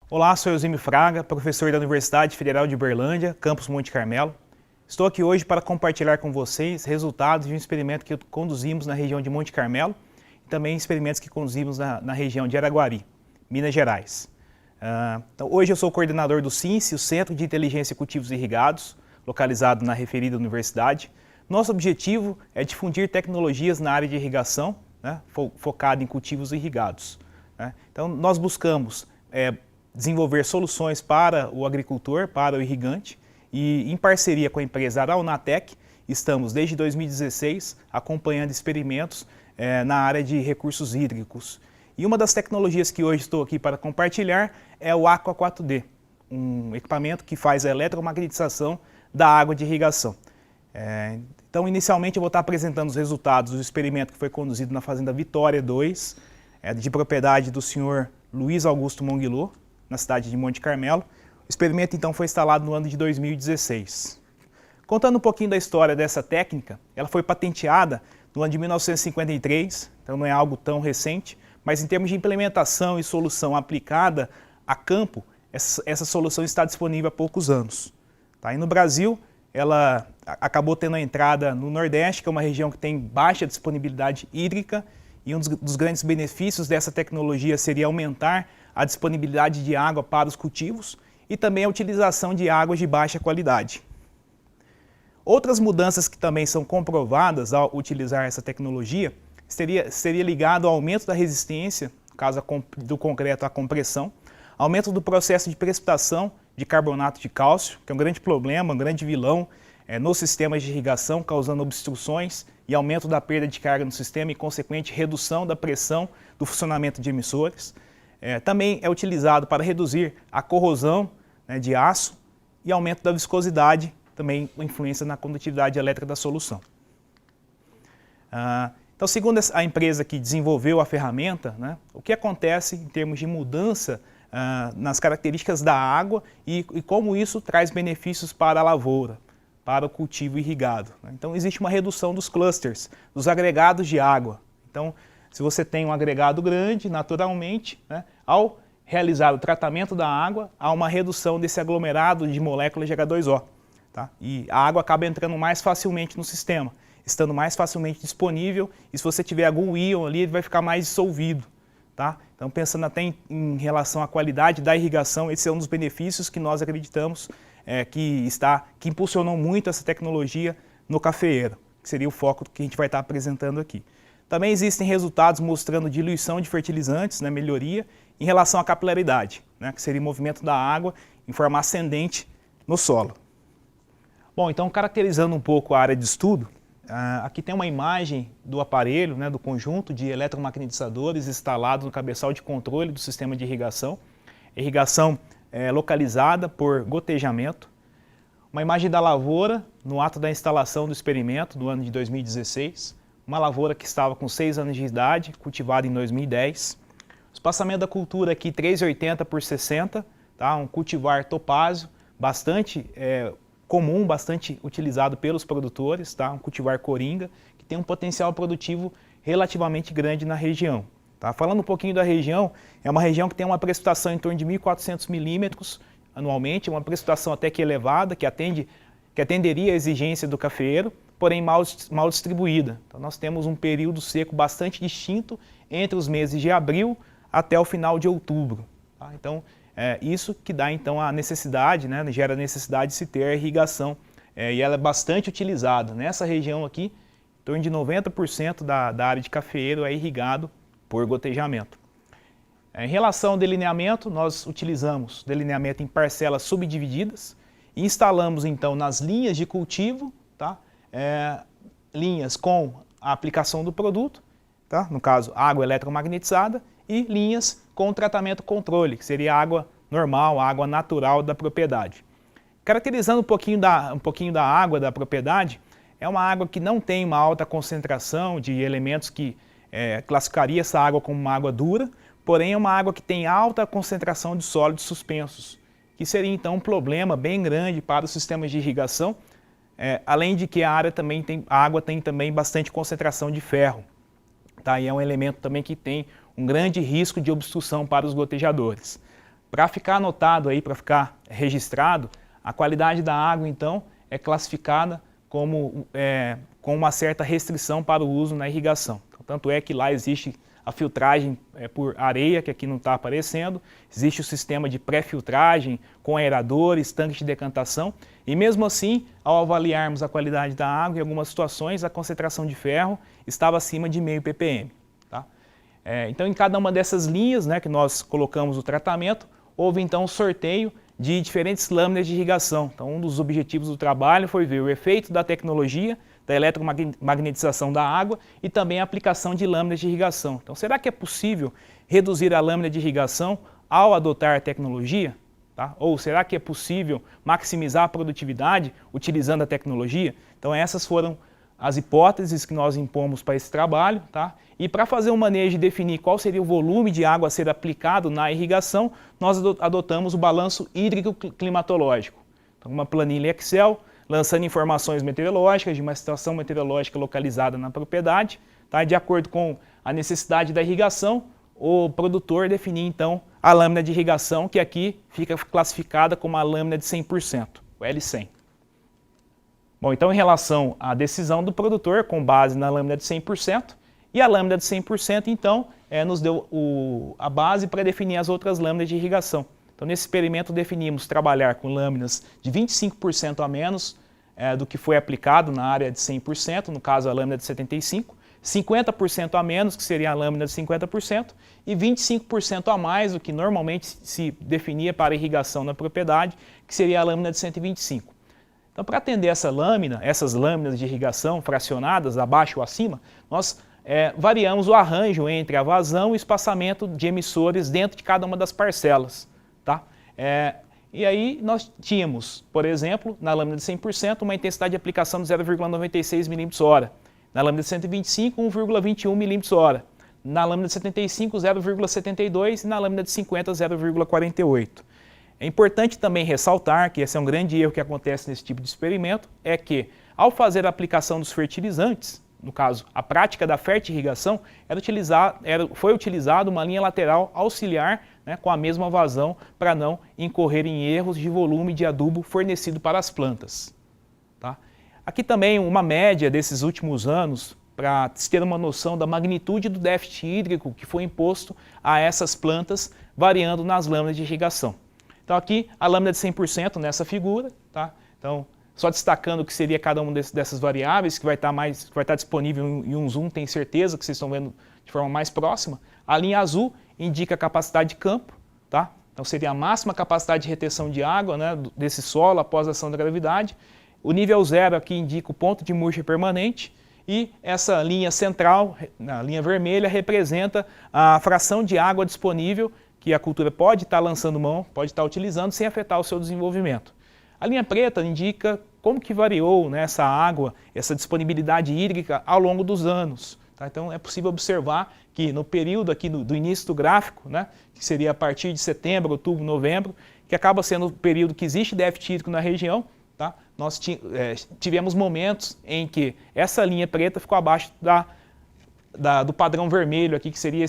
Olá, sou Eusêmio Fraga, professor da Universidade Federal de Uberlândia, campus Monte Carmelo. Estou aqui hoje para compartilhar com vocês resultados de um experimento que conduzimos na região de Monte Carmelo e também experimentos que conduzimos na região de Araguari, Minas Gerais. Então, hoje eu sou coordenador do CINSE, o Centro de Inteligência em Cultivos Irrigados, localizado na referida universidade. Nosso objetivo é difundir tecnologias na área de irrigação, né, focado em cultivos irrigados. Né? Então, nós buscamos desenvolver soluções para o agricultor, para o irrigante, e em parceria com a empresa Araunatec, estamos desde 2016 acompanhando experimentos na área de recursos hídricos. E uma das tecnologias que hoje estou aqui para compartilhar é o Aqua 4D, um equipamento que faz a eletromagnetização da água de irrigação. Então, inicialmente eu vou estar apresentando os resultados do experimento que foi conduzido na Fazenda Vitória 2, de propriedade do senhor Luiz Augusto Monguilô, na cidade de Monte Carmelo. O experimento, então, foi instalado no ano de 2016. Contando um pouquinho da história dessa técnica, ela foi patenteada no ano de 1953, então não é algo tão recente, mas em termos de implementação e solução aplicada a campo, essa solução está disponível há poucos anos. Tá? E no Brasil, ela acabou tendo a entrada no Nordeste, que é uma região que tem baixa disponibilidade hídrica, e um dos grandes benefícios dessa tecnologia seria aumentar a disponibilidade de água para os cultivos e também a utilização de águas de baixa qualidade. Outras mudanças que também são comprovadas ao utilizar essa tecnologia seria ligado ao aumento da resistência, no caso do concreto à compressão, aumento do processo de precipitação de carbonato de cálcio, que é um grande problema, um grande vilão nos sistemas de irrigação, causando obstruções e aumento da perda de carga no sistema e consequente redução da pressão do funcionamento de emissores. Também é utilizado para reduzir a corrosão de aço e aumento da viscosidade, também influência na condutividade elétrica da solução. Então, segundo a empresa que desenvolveu a ferramenta, o que acontece em termos de mudança nas características da água e como isso traz benefícios para a lavoura, para o cultivo irrigado. Então, existe uma redução dos clusters, dos agregados de água. Então, se você tem um agregado grande, naturalmente, ao realizar o tratamento da água, há uma redução desse aglomerado de moléculas de H2O. Tá? E a água acaba entrando mais facilmente no sistema, estando mais facilmente disponível, e se você tiver algum íon ali, ele vai ficar mais dissolvido. Tá? Então, pensando até em relação à qualidade da irrigação, esse é um dos benefícios que nós acreditamos que impulsionou muito essa tecnologia no cafeeiro, que seria o foco que a gente vai estar apresentando aqui. Também existem resultados mostrando diluição de fertilizantes, melhoria, em relação à capilaridade, que seria o movimento da água em forma ascendente no solo. Bom, então caracterizando um pouco a área de estudo, aqui tem uma imagem do aparelho, do conjunto de eletromagnetizadores instalado no cabeçal de controle do sistema de irrigação. Irrigação localizada por gotejamento. Uma imagem da lavoura no ato da instalação do experimento do ano de 2016. Uma lavoura que estava com 6 anos de idade, cultivada em 2010. O espaçamento da cultura aqui 3,80 por 60, tá? Um cultivar topázio, bastante comum, bastante utilizado pelos produtores, tá? Um cultivar coringa, que tem um potencial produtivo relativamente grande na região. Tá? Falando um pouquinho da região, é uma região que tem uma precipitação em torno de 1.400 milímetros anualmente, uma precipitação até que elevada, que atenderia a exigência do cafeeiro, porém mal distribuída. Então, nós temos um período seco bastante distinto entre os meses de abril até o final de outubro. Tá? Então, isso que dá então a necessidade, gera a necessidade de se ter a irrigação, e ela é bastante utilizada. Nessa região aqui, em torno de 90% da área de cafeeiro é irrigado por gotejamento. Em relação ao delineamento, nós utilizamos delineamento em parcelas subdivididas e instalamos então nas linhas de cultivo, tá? Linhas com a aplicação do produto, tá? No caso água eletromagnetizada, e linhas com tratamento controle, que seria a água normal, a água natural da propriedade. Caracterizando um pouquinho da água da propriedade, é uma água que não tem uma alta concentração de elementos que classificaria essa água como uma água dura, porém é uma água que tem alta concentração de sólidos suspensos, que seria então um problema bem grande para os sistemas de irrigação, além de que a água tem também bastante concentração de ferro. Tá? E é um elemento também que tem um grande risco de obstrução para os gotejadores. Para ficar anotado aí, para ficar registrado, a qualidade da água, então, é classificada como, com uma certa restrição para o uso na irrigação. Tanto é que lá existe a filtragem por areia, que aqui não está aparecendo, existe o sistema de pré-filtragem com aeradores, tanques de decantação, e mesmo assim, ao avaliarmos a qualidade da água, em algumas situações a concentração de ferro estava acima de 0,5 ppm. Tá? Então, em cada uma dessas linhas, né, que nós colocamos o tratamento, houve então um sorteio de diferentes lâminas de irrigação. Então, um dos objetivos do trabalho foi ver o efeito da tecnologia, da eletromagnetização da água e também a aplicação de lâminas de irrigação. Então, será que é possível reduzir a lâmina de irrigação ao adotar a tecnologia? Tá? Ou será que é possível maximizar a produtividade utilizando a tecnologia? Então, essas foram as hipóteses que nós impomos para esse trabalho. Tá? E para fazer um manejo e definir qual seria o volume de água a ser aplicado na irrigação, nós adotamos o balanço hídrico climatológico. Então, uma planilha Excel, lançando informações meteorológicas de uma estação meteorológica localizada na propriedade. Tá? De acordo com a necessidade da irrigação, o produtor definir então a lâmina de irrigação, que aqui fica classificada como a lâmina de 100%, o L100. Bom, então em relação à decisão do produtor, com base na lâmina de 100%, e a lâmina de 100% então nos deu a base para definir as outras lâminas de irrigação. Então, nesse experimento, definimos trabalhar com lâminas de 25% a menos do que foi aplicado na área de 100%, no caso a lâmina de 75%, 50% a menos, que seria a lâmina de 50%, e 25% a mais do que normalmente se definia para irrigação na propriedade, que seria a lâmina de 125%. Então, para atender essas lâminas de irrigação fracionadas, abaixo ou acima, nós variamos o arranjo entre a vazão e o espaçamento de emissores dentro de cada uma das parcelas. Tá? E aí nós tínhamos, por exemplo, na lâmina de 100%, uma intensidade de aplicação de 0,96 mm/hora. Na lâmina de 125, 1,21 mm/hora. Na lâmina de 75, 0,72 e na lâmina de 50, 0,48. É importante também ressaltar que esse é um grande erro que acontece nesse tipo de experimento, é que ao fazer a aplicação dos fertilizantes, no caso, a prática da fertirrigação, foi utilizada uma linha lateral auxiliar, né, com a mesma vazão para não incorrer em erros de volume de adubo fornecido para as plantas. Tá? Aqui também uma média desses últimos anos, para se ter uma noção da magnitude do déficit hídrico que foi imposto a essas plantas, variando nas lâminas de irrigação. Então aqui a lâmina de 100% nessa figura, tá? Então, só destacando o que seria cada uma dessas variáveis, que vai estar disponível em um zoom, tenho certeza que vocês estão vendo de forma mais próxima. A linha azul indica a capacidade de campo, tá? Então seria a máxima capacidade de retenção de água, né, desse solo após a ação da gravidade. O nível 0 aqui indica o ponto de murcha permanente e essa linha central, a linha vermelha, representa a fração de água disponível que a cultura pode estar lançando mão, pode estar utilizando sem afetar o seu desenvolvimento. A linha preta indica como que variou, né, essa água, essa disponibilidade hídrica ao longo dos anos. Tá? Então é possível observar que no período aqui do início do gráfico, né, que seria a partir de setembro, outubro, novembro, que acaba sendo o período que existe déficit hídrico na região, tá? Nós tivemos momentos em que essa linha preta ficou abaixo do padrão vermelho aqui, que seria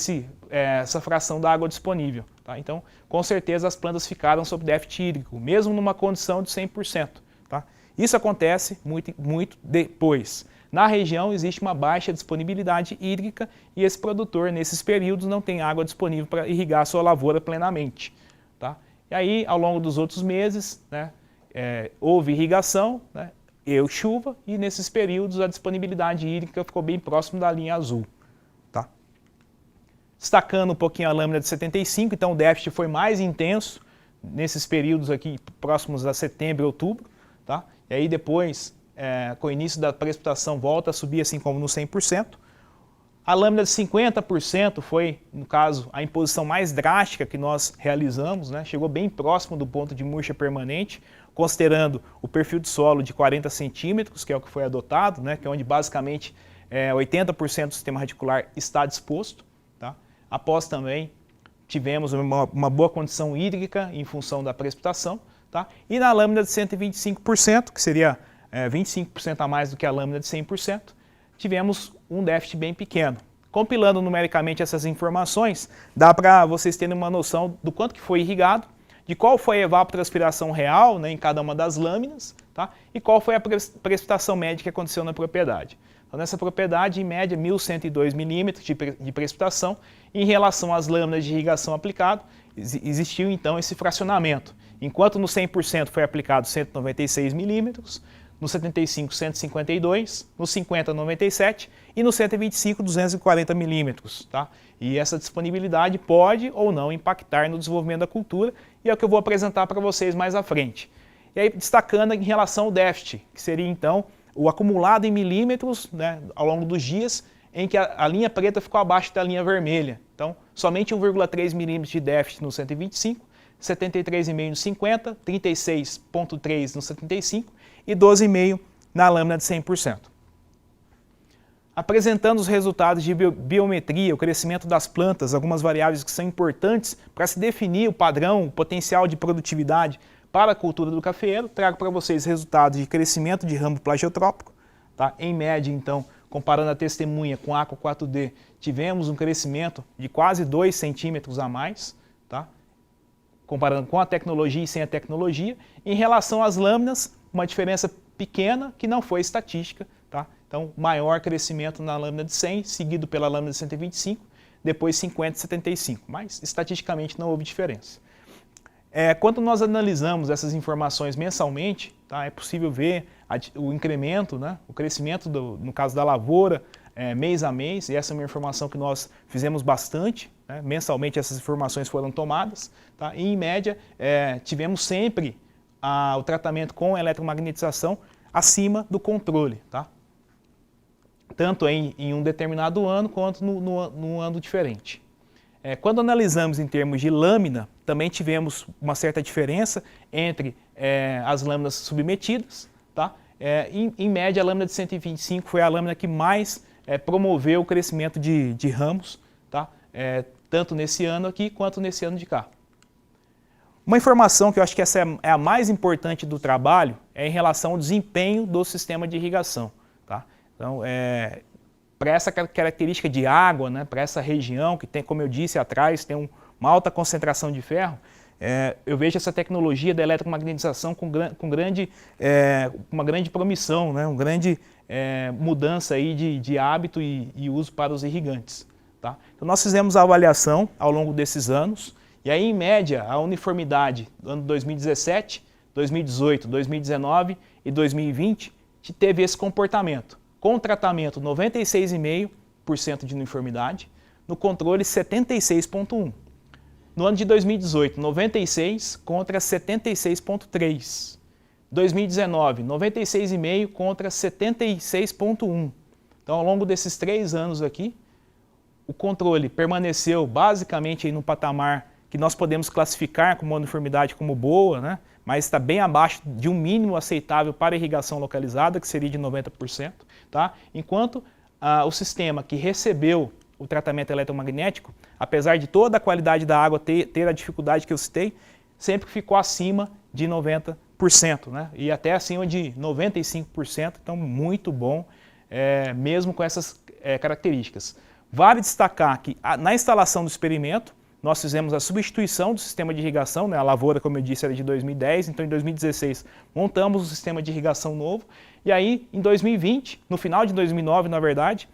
essa fração da água disponível. Tá? Então, com certeza as plantas ficaram sob déficit hídrico, mesmo numa condição de 100%. Tá? Isso acontece muito depois. Na região existe uma baixa disponibilidade hídrica e esse produtor, nesses períodos, não tem água disponível para irrigar a sua lavoura plenamente. Tá? E aí, ao longo dos outros meses, né, houve irrigação, né, e chuva, e nesses períodos a disponibilidade hídrica ficou bem próximo da linha azul. Tá? Destacando um pouquinho a lâmina de 75, então o déficit foi mais intenso nesses períodos aqui próximos a setembro e outubro. Tá? E aí depois, com o início da precipitação, volta a subir assim como no 100%. A lâmina de 50% foi, no caso, a imposição mais drástica que nós realizamos, né? Chegou bem próximo do ponto de murcha permanente, considerando o perfil de solo de 40 centímetros, que é o que foi adotado, né? Que é onde basicamente 80% do sistema radicular está disposto. Tá? Após também tivemos uma boa condição hídrica em função da precipitação. Tá? E na lâmina de 125%, que seria 25% a mais do que a lâmina de 100%, tivemos um déficit bem pequeno. Compilando numericamente essas informações, dá para vocês terem uma noção do quanto que foi irrigado, de qual foi a evapotranspiração real, né, em cada uma das lâminas, tá? E qual foi a precipitação média que aconteceu na propriedade. Então, nessa propriedade, em média, 1.102 milímetros de precipitação. Em relação às lâminas de irrigação aplicado, existiu então esse fracionamento. Enquanto no 100% foi aplicado 196 milímetros, no 75, 152, no 50, 97 e no 125, 240 milímetros. Tá? E essa disponibilidade pode ou não impactar no desenvolvimento da cultura, e é o que eu vou apresentar para vocês mais à frente. E aí, destacando em relação ao déficit, que seria então o acumulado em milímetros, né, ao longo dos dias, em que a linha preta ficou abaixo da linha vermelha. Então, somente 1,3 milímetros de déficit no 125, 73,5 no 50, 36,3 no 75 e 12,5 na lâmina de 100%. Apresentando os resultados de biometria, o crescimento das plantas, algumas variáveis que são importantes para se definir o padrão, o potencial de produtividade para a cultura do cafeeiro, trago para vocês resultados de crescimento de ramo plagiotrópico. Tá? Em média, então, comparando a testemunha com a Aqua 4D, tivemos um crescimento de quase 2 centímetros a mais, tá? Comparando com a tecnologia e sem a tecnologia. Em relação às lâminas, uma diferença pequena que não foi estatística. Tá? Então, maior crescimento na lâmina de 100, seguido pela lâmina de 125, depois 50 e 75, mas estatisticamente não houve diferença. Quando nós analisamos essas informações mensalmente, tá, é possível ver o incremento, né, o crescimento, no caso da lavoura, mês a mês, e essa é uma informação que nós fizemos bastante, né, mensalmente essas informações foram tomadas, tá, e em média tivemos sempre o tratamento com eletromagnetização acima do controle, tá, tanto em um determinado ano quanto num ano diferente. Quando analisamos em termos de lâmina, também tivemos uma certa diferença entre as lâminas submetidas. Tá? Em média, a lâmina de 125 foi a lâmina que mais promoveu o crescimento de ramos, tá? Tanto nesse ano aqui quanto nesse ano de cá. Uma informação que eu acho que essa é a mais importante do trabalho é em relação ao desempenho do sistema de irrigação. Tá? Então, para essa característica de água, né, para essa região que tem, como eu disse atrás, tem uma alta concentração de ferro, eu vejo essa tecnologia da eletromagnetização com uma grande promissão, né, uma grande mudança aí de hábito e uso para os irrigantes. Tá? Então nós fizemos a avaliação ao longo desses anos, e aí em média a uniformidade do ano 2017, 2018, 2019 e 2020 teve esse comportamento. Com o tratamento 96,5% de uniformidade, no controle 76,1%. No ano de 2018, 96 contra 76,3%. 2019, 96,5 contra 76,1%. Então, ao longo desses 3 anos aqui, o controle permaneceu basicamente no patamar que nós podemos classificar como uma uniformidade como boa, né? Mas está bem abaixo de um mínimo aceitável para irrigação localizada, que seria de 90%. Tá? Enquanto o sistema que recebeu o tratamento eletromagnético, apesar de toda a qualidade da água ter a dificuldade que eu citei, sempre ficou acima de 90%, né? E até acima de 95%, então muito bom, mesmo com essas características. Vale destacar que na instalação do experimento, nós fizemos a substituição do sistema de irrigação, né? A lavoura, como eu disse, era de 2010, então em 2016 montamos um sistema de irrigação novo, e aí em 2020, no final de 2009 na verdade,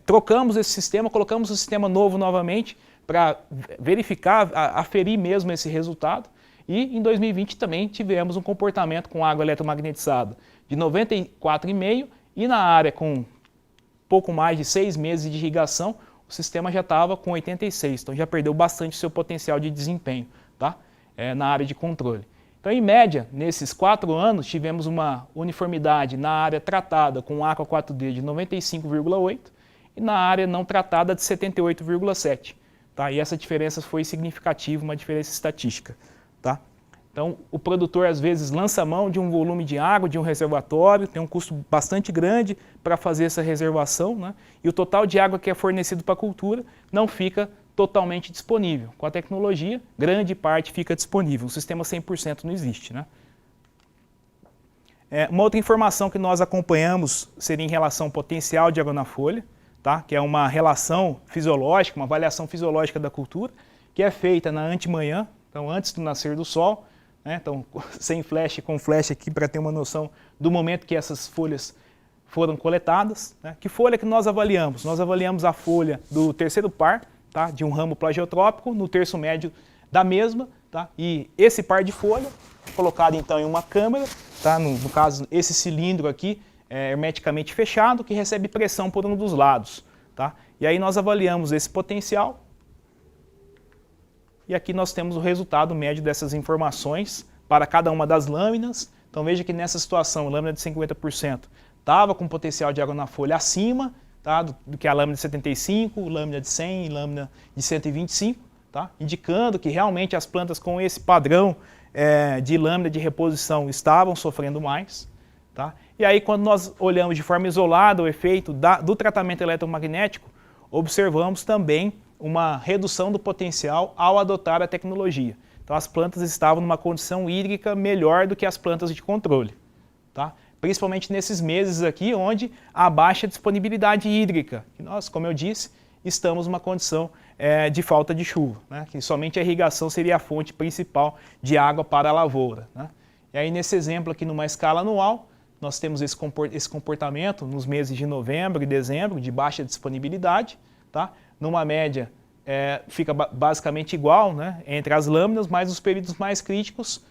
trocamos esse sistema, colocamos o sistema novo novamente para verificar, aferir mesmo esse resultado, e em 2020 também tivemos um comportamento com água eletromagnetizada de 94,5 e na área com pouco mais de 6 meses de irrigação, o sistema já estava com 86, então já perdeu bastante seu potencial de desempenho, tá? Na área de controle. Então, em média, nesses 4 anos, tivemos uma uniformidade na área tratada com Aqua 4D de 95,8 e na área não tratada de 78,7. Tá? E essa diferença foi significativa, uma diferença estatística. Tá? Então, o produtor às vezes lança mão de um volume de água, de um reservatório, tem um custo bastante grande para fazer essa reservação, né? E o total de água que é fornecido para a cultura não fica totalmente disponível. Com a tecnologia, grande parte fica disponível, o sistema 100% não existe. Né? Uma outra informação que nós acompanhamos seria em relação ao potencial de água na folha. tá? Que é uma relação fisiológica, uma avaliação fisiológica da cultura, que é feita na antemanhã, então antes do nascer do sol, né? Então sem flash, com flash aqui para ter uma noção do momento que essas folhas foram coletadas, né? Que folha que nós avaliamos? Nós avaliamos a folha do terceiro par, tá? De um ramo plagiotrópico, no terço médio da mesma, tá? E esse par de folha, colocado então em uma câmara, tá? No caso, esse cilindro aqui é hermeticamente fechado, que recebe pressão por um dos lados, tá? E aí nós avaliamos esse potencial, e aqui nós temos o resultado médio dessas informações para cada uma das lâminas. Então veja que nessa situação, a lâmina de 50% estava com potencial de água na folha acima, tá? do que a lâmina de 75, lâmina de 100 e lâmina de 125, tá? Indicando que realmente as plantas com esse padrão de lâmina de reposição estavam sofrendo mais. Tá? E aí quando nós olhamos de forma isolada o efeito do tratamento eletromagnético, observamos também uma redução do potencial ao adotar a tecnologia. Então as plantas estavam numa condição hídrica melhor do que as plantas de controle. Tá? Principalmente nesses meses aqui onde há baixa disponibilidade hídrica. E nós, como eu disse, estamos numa condição de falta de chuva, né? Que somente a irrigação seria a fonte principal de água para a lavoura. Né? E aí nesse exemplo aqui numa escala anual, nós temos esse comportamento nos meses de novembro e dezembro de baixa disponibilidade, tá? Numa média fica basicamente igual, né, entre as lâminas, mas nos períodos mais críticos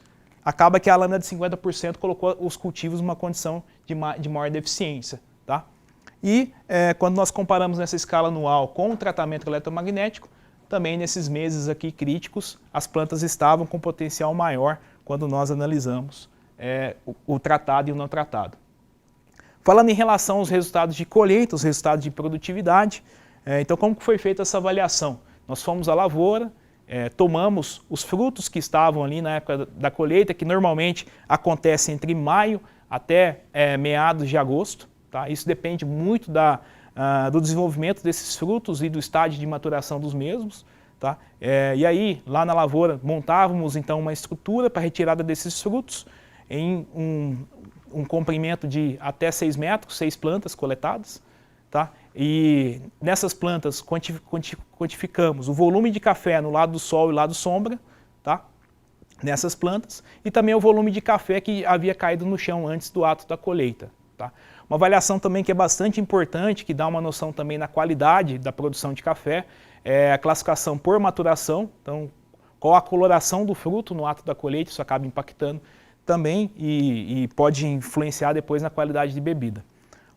acaba que a lâmina de 50% colocou os cultivos numa condição de maior deficiência. Tá? E quando nós comparamos nessa escala anual com o tratamento eletromagnético, também nesses meses aqui críticos, as plantas estavam com potencial maior quando nós analisamos o tratado e o não tratado. Falando em relação aos resultados de colheita, os resultados de produtividade, então como que foi feita essa avaliação? Nós fomos à lavoura, tomamos os frutos que estavam ali na época da colheita, que normalmente acontece entre maio até meados de agosto. Tá? Isso depende muito do desenvolvimento desses frutos e do estágio de maturação dos mesmos. Tá? E aí, lá na lavoura, montávamos então uma estrutura para a retirada desses frutos em um comprimento de até 6 metros, 6 plantas coletadas. Tá? E nessas plantas quantificamos o volume de café no lado do sol e lado sombra, tá? Nessas plantas, e também o volume de café que havia caído no chão antes do ato da colheita. Tá? Uma avaliação também que é bastante importante, que dá uma noção também na qualidade da produção de café, é a classificação por maturação. Então, qual a coloração do fruto no ato da colheita, isso acaba impactando também e pode influenciar depois na qualidade de bebida.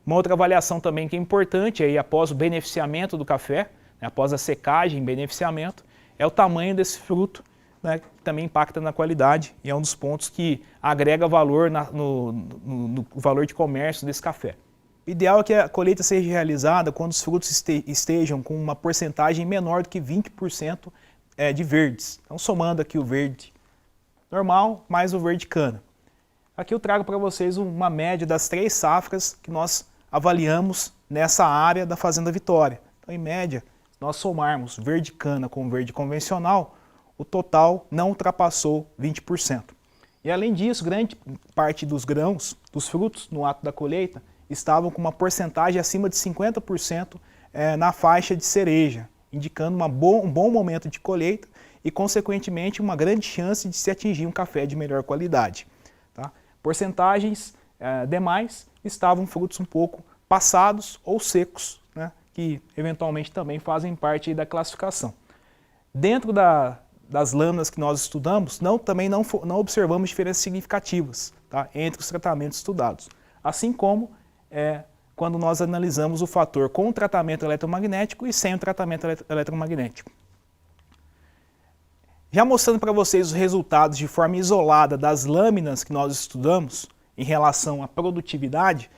Uma outra avaliação também que é importante, aí, após o beneficiamento do café, né, após a secagem e beneficiamento, é o tamanho desse fruto, né, que também impacta na qualidade e é um dos pontos que agrega valor no valor de comércio desse café. O ideal é que a colheita seja realizada quando os frutos estejam com uma porcentagem menor do que 20% de verdes. Então, somando aqui o verde normal mais o verde cana. Aqui eu trago para vocês uma média das 3 safras que nós avaliamos nessa área da Fazenda Vitória. Então, em média, se nós somarmos verde cana com verde convencional, o total não ultrapassou 20%. E além disso, grande parte dos grãos, dos frutos no ato da colheita, estavam com uma porcentagem acima de 50% na faixa de cereja, indicando um bom momento de colheita e, consequentemente, uma grande chance de se atingir um café de melhor qualidade. Tá? Porcentagens demais estavam frutos um pouco passados ou secos, né, que eventualmente também fazem parte da classificação. Dentro das lâminas que nós estudamos, também não observamos diferenças significativas, tá, entre os tratamentos estudados, assim como quando nós analisamos o fator com o tratamento eletromagnético e sem o tratamento eletromagnético. Já mostrando para vocês os resultados de forma isolada das lâminas que nós estudamos em relação à produtividade,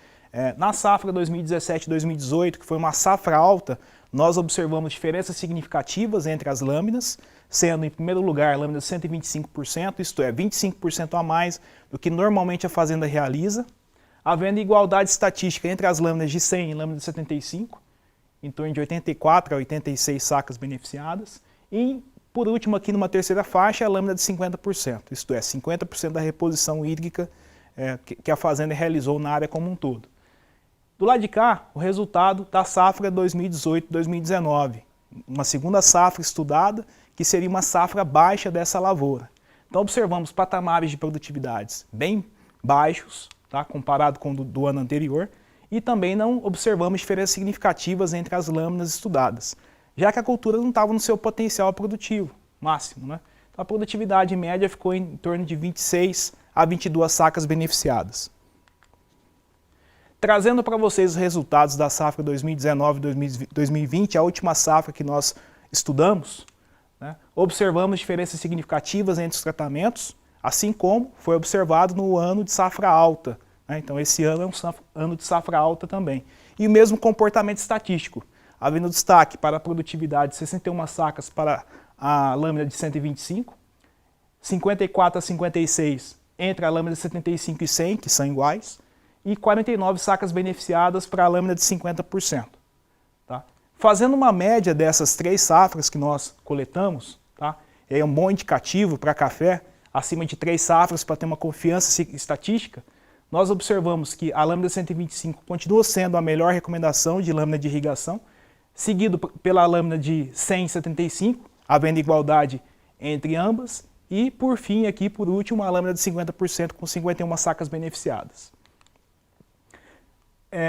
na safra 2017-2018, que foi uma safra alta, nós observamos diferenças significativas entre as lâminas, sendo em primeiro lugar a lâmina de 125%, isto é, 25% a mais do que normalmente a fazenda realiza, havendo igualdade estatística entre as lâminas de 100 e lâmina de 75, em torno de 84 a 86 sacas beneficiadas, e por último aqui numa terceira faixa a lâmina de 50%, isto é, 50% da reposição hídrica que a fazenda realizou na área como um todo. Do lado de cá, o resultado da safra 2018-2019, uma segunda safra estudada, que seria uma safra baixa dessa lavoura. Então observamos patamares de produtividades bem baixos, tá, comparado com o do ano anterior, e também não observamos diferenças significativas entre as lâminas estudadas, já que a cultura não estava no seu potencial produtivo máximo, né? Então a produtividade média ficou em torno de 26 a 22 sacas beneficiadas. Trazendo para vocês os resultados da safra 2019-2020, a última safra que nós estudamos, né, observamos diferenças significativas entre os tratamentos, assim como foi observado no ano de safra alta. Né? Então esse ano é um ano de safra alta também. E o mesmo comportamento estatístico, havendo destaque para a produtividade de 61 sacas para a lâmina de 125, 54 a 56 entre a lâmina de 75 e 100, que são iguais, e 49 sacas beneficiadas para a lâmina de 50%. Tá? Fazendo uma média dessas 3 safras que nós coletamos, tá? É um bom indicativo para café, acima de 3 safras para ter uma confiança estatística, nós observamos que a lâmina de 125 continua sendo a melhor recomendação de lâmina de irrigação, seguido pela lâmina de 100 e 75, havendo igualdade entre ambas, e por fim, aqui por último, a lâmina de 50% com 51 sacas beneficiadas.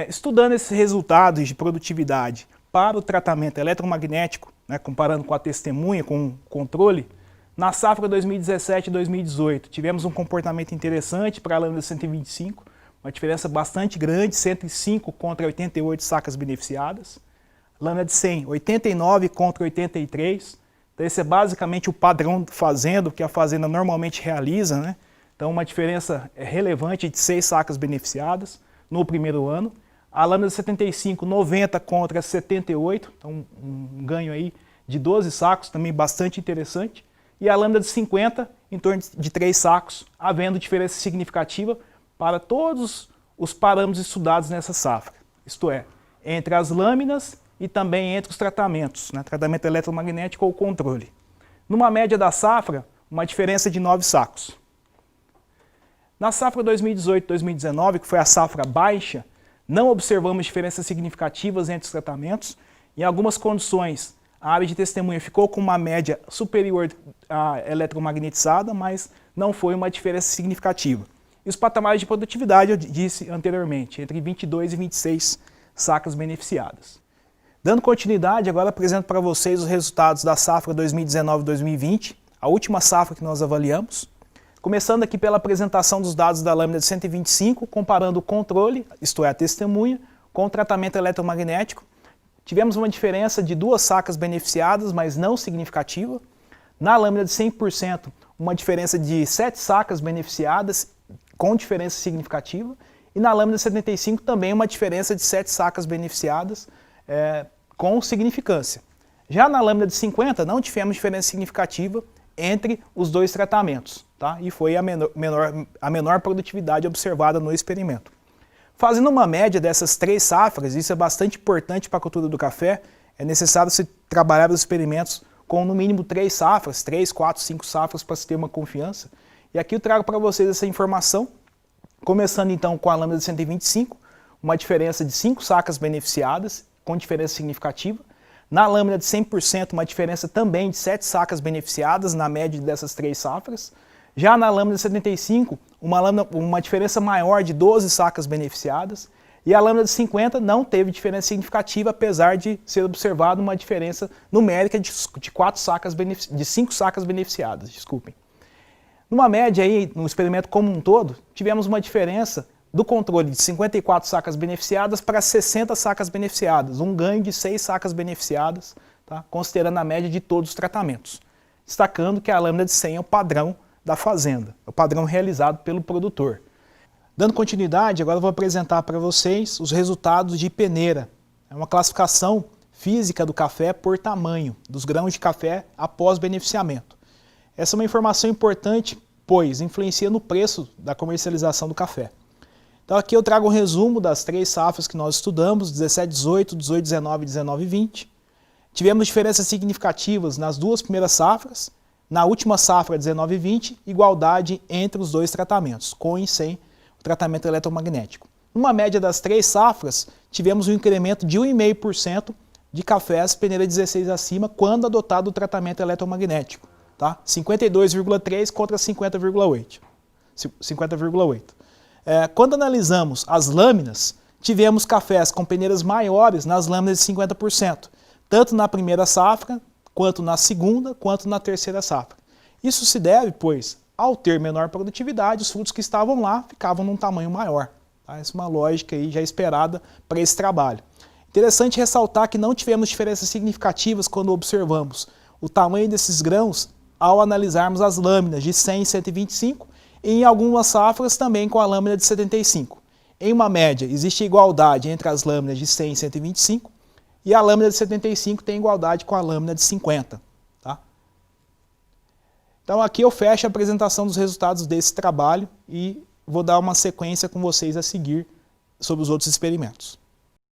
Estudando esses resultados de produtividade para o tratamento eletromagnético, né, comparando com a testemunha, com o controle, na safra 2017 e 2018 tivemos um comportamento interessante para a lâmina de 125, uma diferença bastante grande, 105 contra 88 sacas beneficiadas. Lâmina de 100, 89 contra 83. Então esse é basicamente o padrão fazenda, que a fazenda normalmente realiza, né? Então uma diferença relevante de 6 sacas beneficiadas no primeiro ano. A lâmina de 75, 90 contra 78, então um ganho aí de 12 sacos, também bastante interessante. E a lâmina de 50, em torno de 3 sacos, havendo diferença significativa para todos os parâmetros estudados nessa safra. Isto é, entre as lâminas e também entre os tratamentos, né? Tratamento eletromagnético ou controle. Numa média da safra, uma diferença de 9 sacos. Na safra 2018-2019, que foi a safra baixa, não observamos diferenças significativas entre os tratamentos. Em algumas condições, a área de testemunha ficou com uma média superior à eletromagnetizada, mas não foi uma diferença significativa. E os patamares de produtividade, eu disse anteriormente, entre 22 e 26 sacas beneficiadas. Dando continuidade, agora apresento para vocês os resultados da safra 2019-2020, a última safra que nós avaliamos. Começando aqui pela apresentação dos dados da lâmina de 125, comparando o controle, isto é, a testemunha, com o tratamento eletromagnético. Tivemos uma diferença de 2 sacas beneficiadas, mas não significativa. Na lâmina de 100%, uma diferença de 7 sacas beneficiadas, com diferença significativa. E na lâmina de 75 também uma diferença de 7 sacas beneficiadas, com significância. Já na lâmina de 50 não tivemos diferença significativa entre os 2 tratamentos, tá? E foi a menor produtividade observada no experimento. Fazendo uma média dessas 3 safras, isso é bastante importante para a cultura do café, é necessário se trabalhar os experimentos com no mínimo 3 safras, 3, 4, 5 safras para se ter uma confiança. E aqui eu trago para vocês essa informação, começando então com a lâmina de 125, uma diferença de 5 sacas beneficiadas, com diferença significativa. Na lâmina de 100%, uma diferença também de 7 sacas beneficiadas na média dessas 3 safras. Já na lâmina de 75, uma diferença maior de 12 sacas beneficiadas. E a lâmina de 50 não teve diferença significativa, apesar de ser observada uma diferença numérica de 5 sacas beneficiadas. Desculpem. Numa média, aí, no experimento como um todo, tivemos uma diferença do controle de 54 sacas beneficiadas para 60 sacas beneficiadas, um ganho de 6 sacas beneficiadas, tá? Considerando a média de todos os tratamentos. Destacando que a lâmina de 100 é o padrão da fazenda, é o padrão realizado pelo produtor. Dando continuidade, agora eu vou apresentar para vocês os resultados de peneira. É uma classificação física do café por tamanho, dos grãos de café após beneficiamento. Essa é uma informação importante, pois influencia no preço da comercialização do café. Então aqui eu trago um resumo das 3 safras que nós estudamos, 17-18, 18-19 e 19-20. Tivemos diferenças significativas nas 2 primeiras safras, na última safra 19-20, igualdade entre os 2 tratamentos, com e sem o tratamento eletromagnético. Numa média das 3 safras, tivemos um incremento de 1,5% de cafés peneira 16 acima quando adotado o tratamento eletromagnético. Tá? 52,3 contra 50,8. Quando analisamos as lâminas, tivemos cafés com peneiras maiores nas lâminas de 50%, tanto na primeira safra, quanto na segunda, quanto na terceira safra. Isso se deve, pois, ao ter menor produtividade, os frutos que estavam lá ficavam num tamanho maior. Tá? Essa é uma lógica aí já esperada para esse trabalho. Interessante ressaltar que não tivemos diferenças significativas quando observamos o tamanho desses grãos ao analisarmos as lâminas de 100 e 125 e em algumas safras também com a lâmina de 75. Em uma média, existe igualdade entre as lâminas de 100 e 125 e a lâmina de 75 tem igualdade com a lâmina de 50. Tá? Então aqui eu fecho a apresentação dos resultados desse trabalho e vou dar uma sequência com vocês a seguir sobre os outros experimentos.